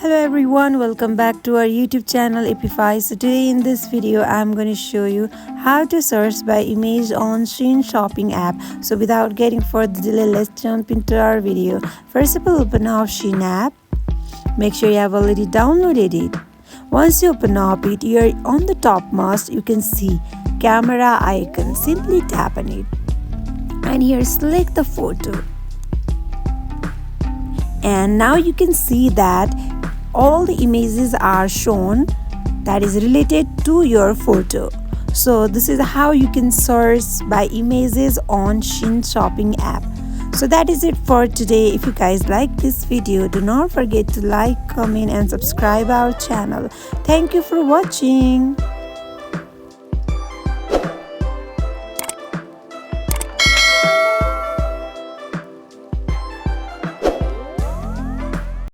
Hello everyone, welcome back to our YouTube channel Appify. So today in this video I'm going to show you how to search by image on Shein shopping app. So without getting further delay, let's jump into our video. First of all, open up Shein app. Make sure you have already downloaded it. Once you open up it, here on the topmost you can see camera icon. Simply tap on it and here select the photo. And now you can see that all the images are shown that is related to your photo. So this is how you can search by images on Shein shopping app. So that is it for today. If you guys like this video, do not forget to like, comment and subscribe our channel. Thank you for watching.